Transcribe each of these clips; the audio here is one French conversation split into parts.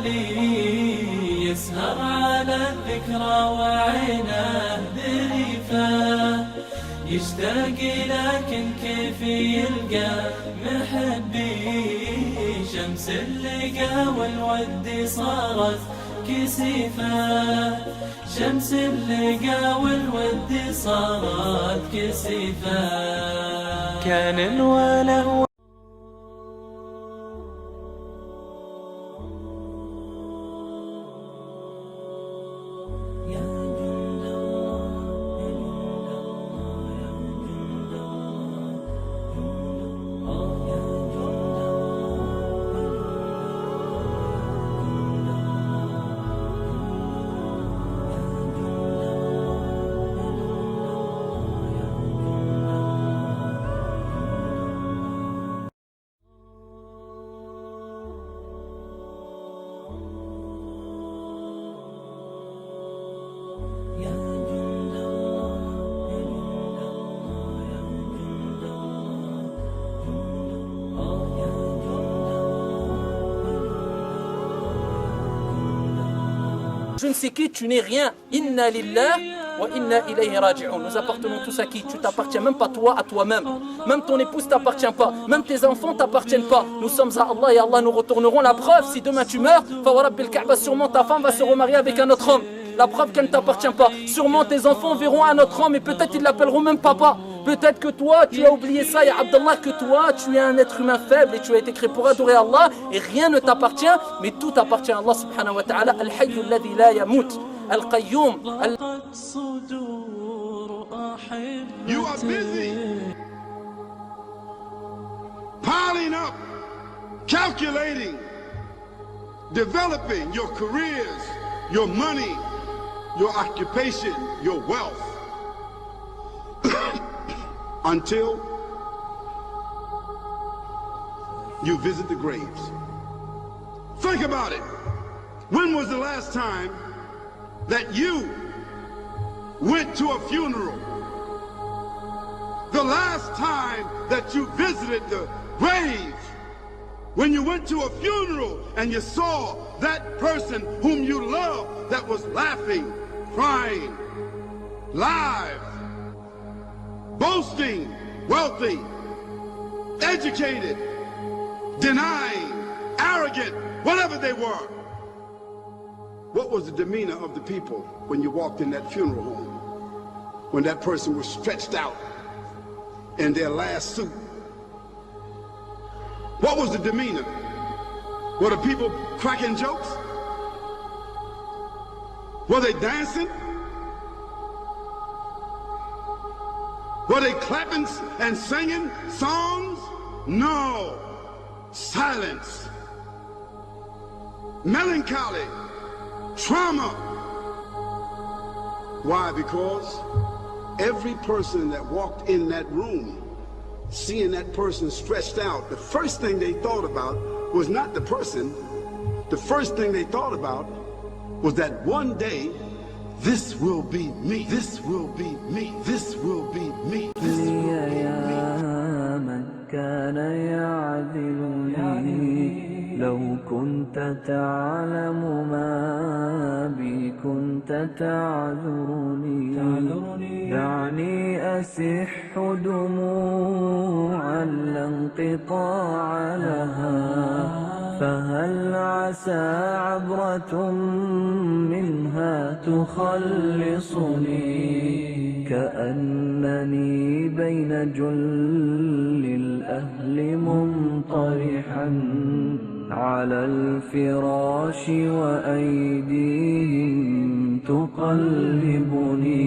الليالي يسهر على الذكرى وعينه ذريفة، يشتاق لكن كيف يلقى محبي. شمس اللقا والود صارت كسيفة، شمس اللقا والود صارت كسيفة. كان وله Je ne sais qui, tu n'es rien. Inna lillah wa inna ilayhi raji'un. Nous appartenons tous à qui? Tu t'appartiens même pas toi à toi-même. Même ton épouse t'appartient pas. Même tes enfants t'appartiennent pas. Nous sommes à Allah et Allah nous retournerons. La preuve, si demain tu meurs, fa wa rabbil Ka'ba, sûrement ta femme va se remarier avec un autre homme. La preuve qu'elle ne t'appartient pas. Sûrement tes enfants verront un autre homme et peut-être ils l'appelleront même papa. Peut-être que toi, tu as oublié ça, ya Abdallah, que toi, tu es un être humain faible et tu as été créé pour adorer Allah et rien ne t'appartient, mais tout appartient à Allah subhanahu wa ta'ala. Al-Hayy alladhi la yamut, Al-Qayyum. You are busy piling up, calculating, developing your careers, your money, your occupation, your wealth. Until you visit the graves. Think about it. When was the last time that you went to a funeral? The last time that you visited the grave? When you went to a funeral and you saw that person whom you love that was laughing, crying, live, boasting, wealthy, educated, denying, arrogant, whatever they were. What was the demeanor of the people when you walked in that funeral home? When that person was stretched out in their last suit? What was the demeanor? Were the people cracking jokes? Were they dancing? Were they clapping and singing songs? No. Silence. Melancholy. Trauma. Why? Because every person that walked in that room, seeing that person stretched out, the first thing they thought about was not the person. The first thing they thought about was that one day, this will be me, this will be me, this will be me, this will be me. يا من كان يعذلني لو كنت تعلم ما بي كنت تعذرني دعني أسح دموعا لا انقطاع لها فهل عسى عبرة منها تخلصني كأنني بين جل الأهل منطرحا على الفراش وأيديهم تقلبني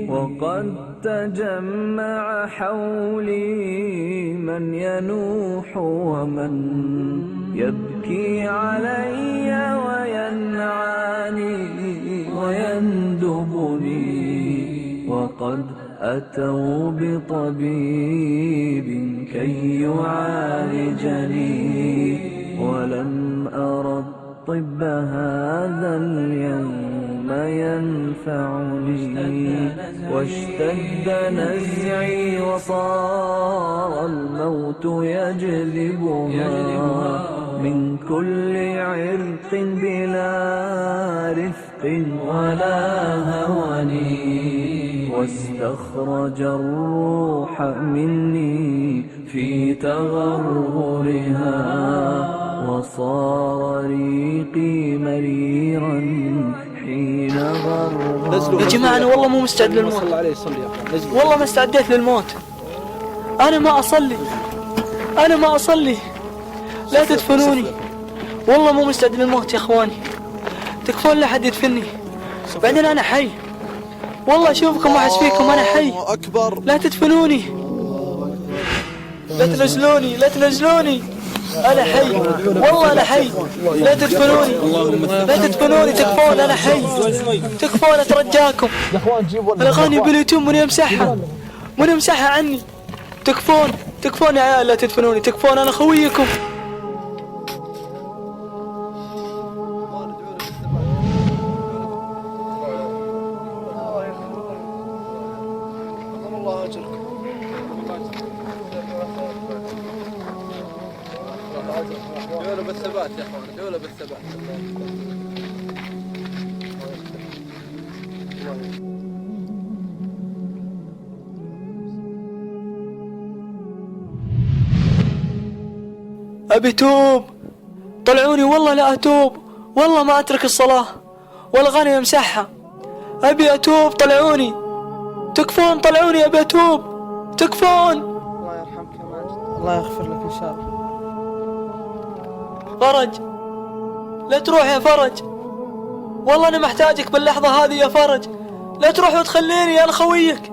وقد تجمع حولي من ينوح ومن يبكي علي وينعاني ويندبني وقد أتوا بطبيب كي يعالجني ولم أرى الطب هذا اليوم ينفعني واشتد نزعي وصار الموت يجذبها من كل عرق بلا رفق ولا هوان واستخرج الروح مني في تغرغرها وصار ريقي مريرا حين غرغر. يا جماعة أنا والله مو مستعد للموت، والله ما استعديت للموت. أنا ما أصلي، لا تدفنوني، والله مو مستعد للموت يا إخواني، تكفون لا حد يدفني، بعدين أنا حي، والله أشوفكم وأحس فيكم أنا حي، لا تدفنوني، لا تنزلوني، أنا حي، والله أنا حي، لا تدفنوني، تكفون أنا حي، تكفون أترجاكم. الأغاني باليوتيوب من يمسحها عني، تكفون يا عيال، لا تدفنوني، تكفون أنا خويكم. ادعوا له بالثبات يا اخوان، ادعوا له بالثبات. أبي توب، طلعوني والله لا أتوب، والله ما أترك الصلاة والأغاني أمسحها، أبي أتوب، طلعوني، تكفون، طلعوني، أبي أتوب، تكفون. الله يرحمك يا ماجد، الله يغفر لك إن شاء الله. فرج، لا تروح يا فرج، والله أنا محتاجك باللحظة هذه يا فرج، لا تروح وتخليني، أنا خويك.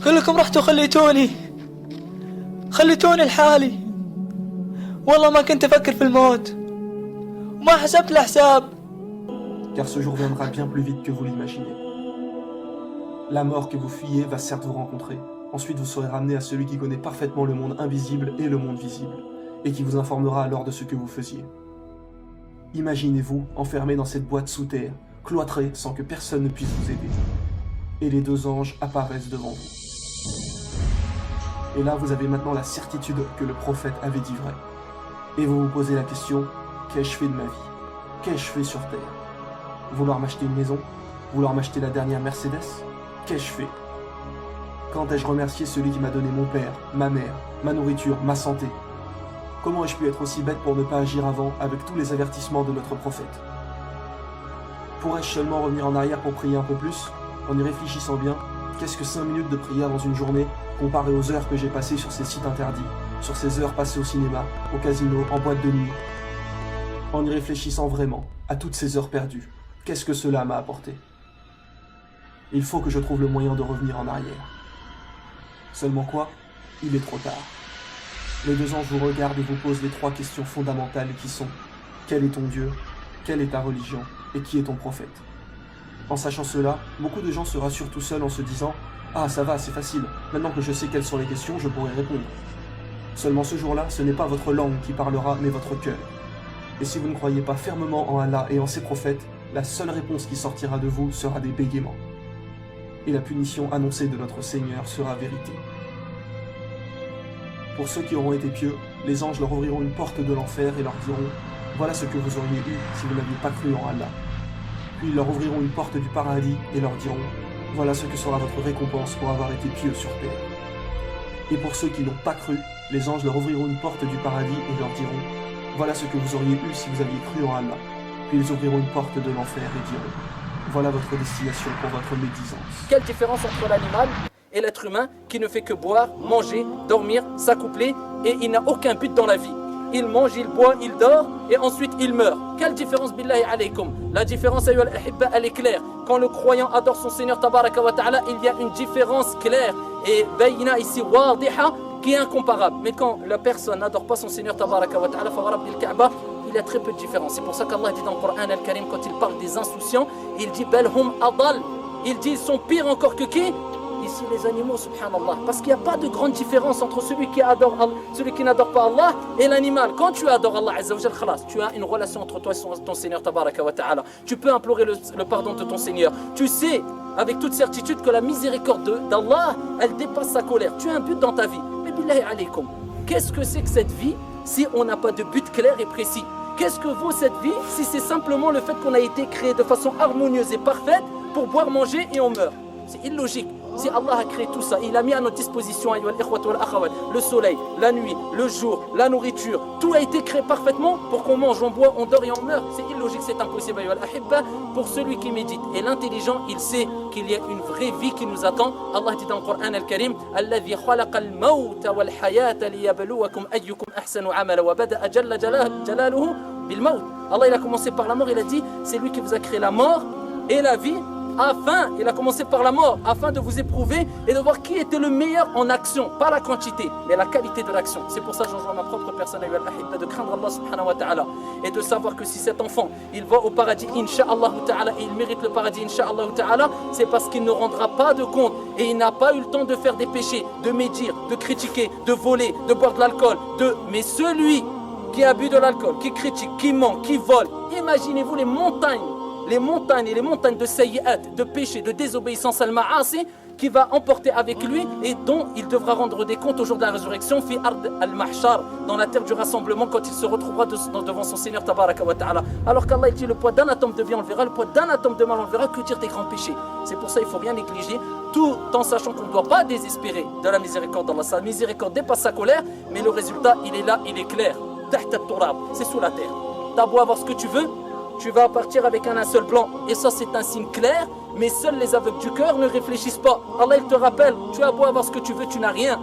كلكم رحتوا خليتوني لحالي، والله ما كنت أفكر في الموت وما حسبت الحساب. Car ce jour viendra bien plus vite que vous l'imaginez. La mort que vous fuyez va certes vous rencontrer. Ensuite, vous serez ramené à celui qui connaît parfaitement le monde invisible et le monde visible, et qui vous informera alors de ce que vous faisiez. Imaginez-vous enfermé dans cette boîte sous terre, cloîtré sans que personne ne puisse vous aider. Et les deux anges apparaissent devant vous. Et là, vous avez maintenant la certitude que le prophète avait dit vrai. Et vous vous posez la question, qu'ai-je fait de ma vie? Qu'ai-je fait sur terre? Vouloir m'acheter une maison? Vouloir m'acheter la dernière Mercedes? Qu'ai-je fait? Quand ai-je remercié celui qui m'a donné mon père, ma mère, ma nourriture, ma santé? Comment ai-je pu être aussi bête pour ne pas agir avant avec tous les avertissements de notre prophète? Pourrais-je seulement revenir en arrière pour prier un peu plus? En y réfléchissant bien, qu'est-ce que 5 minutes de prière dans une journée comparé aux heures que j'ai passées sur ces sites interdits, sur ces heures passées au cinéma, au casino, en boîte de nuit? En y réfléchissant vraiment, à toutes ces heures perdues, qu'est-ce que cela m'a apporté? Il faut que je trouve le moyen de revenir en arrière. Seulement quoi? Il est trop tard. Les deux anges vous regardent et vous posent les 3 questions fondamentales qui sont: quel est ton Dieu? Quelle est ta religion? Et qui est ton prophète? En sachant cela, beaucoup de gens se rassurent tout seuls en se disant: ah, ça va, c'est facile, maintenant que je sais quelles sont les questions, je pourrai répondre. Seulement ce jour-là, ce n'est pas votre langue qui parlera, mais votre cœur. Et si vous ne croyez pas fermement en Allah et en ses prophètes, la seule réponse qui sortira de vous sera des bégaiements. Et la punition annoncée de notre Seigneur sera vérité. Pour ceux qui auront été pieux, les anges leur ouvriront une porte de l'enfer et leur diront: voilà ce que vous auriez eu si vous n'aviez pas cru en Allah. Puis ils leur ouvriront une porte du paradis et leur diront: voilà ce que sera votre récompense pour avoir été pieux sur terre. Et pour ceux qui n'ont pas cru, les anges leur ouvriront une porte du paradis et leur diront: voilà ce que vous auriez eu si vous aviez cru en Allah. Puis ils ouvriront une porte de l'enfer et diront: voilà votre destination pour votre médisance. Quelle différence entre l'animal et l'être humain qui ne fait que boire, manger, dormir, s'accoupler et il n'a aucun but dans la vie. Il mange, il boit, il dort et ensuite il meurt. Quelle différence, billahi alaykum? La différence, ayyuhal ahibba, elle est claire. Quand le croyant adore son Seigneur tabaraka wa ta'ala, il y a une différence claire et bayna ici, wadiha, qui est incomparable. Mais quand la personne n'adore pas son Seigneur tabaraka wa ta'ala, fa rabbil ka'ba, il y a très peu de différence. C'est pour ça qu'Allah dit dans le Coran al-Karim, quand il parle des insouciants, il dit bel hum adal. Il dit ils sont pires encore que qui? Ici les animaux, subhanallah. Parce qu'il n'y a pas de grande différence entre celui qui adore Allah, celui qui n'adore pas Allah et l'animal. Quand tu adores Allah Azza wa Jal, khalas, tu as une relation entre toi et ton Seigneur tabaraka wa ta'ala. Tu peux implorer le pardon de ton Seigneur. Tu sais avec toute certitude que la miséricorde d'Allah, elle dépasse sa colère. Tu as un but dans ta vie. Mais billahi alaykum, qu'est-ce que c'est que cette vie si on n'a pas de but clair et précis? Qu'est-ce que vaut cette vie si c'est simplement le fait qu'on a été créé de façon harmonieuse et parfaite pour boire, manger et on meurt? C'est illogique. Si Allah a créé tout ça, il a mis à notre disposition le soleil, la nuit, le jour, la nourriture, tout a été créé parfaitement pour qu'on mange, on boit, on dort et on meurt. C'est illogique, c'est impossible. Pour celui qui médite et l'intelligent, il sait qu'il y a une vraie vie qui nous attend. Allah dit dans le Coran al-Karim, Alladhi khalaqa al-mawta wal-hayata liyabluwakum ayyukum ahsanu amala wa bada'a jalla jalaluhu bil maut. Allah il a commencé par la mort, il a dit c'est lui qui vous a créé la mort et la vie. Il a commencé par la mort, afin de vous éprouver et de voir qui était le meilleur en action, pas la quantité, mais la qualité de l'action. C'est pour ça que j'enjoins ma propre personne de craindre Allah subhanahu wa ta'ala et de savoir que si cet enfant, il va au paradis, insha'Allah ta'ala, et il mérite le paradis, insha'Allah ta'ala, c'est parce qu'il ne rendra pas de compte et il n'a pas eu le temps de faire des péchés, de médire, de critiquer, de voler, de boire de l'alcool, mais celui qui a bu de l'alcool, qui critique, qui ment, qui vole, imaginez-vous les montagnes de sayyi'at, de péché, de désobéissance al-ma'asi qui va emporter avec lui et dont il devra rendre des comptes au jour de la résurrection fi ard al-mahshar, dans la terre du rassemblement, quand il se retrouvera devant son Seigneur tabaraka wa ta'ala. Alors qu'Allah dit le poids d'un atome de vie on le verra, le poids d'un atome de mal on le verra, que dire des grands péchés. C'est pour ça il faut rien négliger, tout en sachant qu'on ne doit pas désespérer de la miséricorde d'Allah. Sa miséricorde dépasse sa colère, mais le résultat il est là, il est clair. C'est sous la terre. T'as beau avoir ce que tu veux, tu vas partir avec un linceul blanc. Et ça, c'est un signe clair. Mais seuls les aveugles du cœur ne réfléchissent pas. Allah, il te rappelle, tu as beau avoir ce que tu veux, tu n'as rien.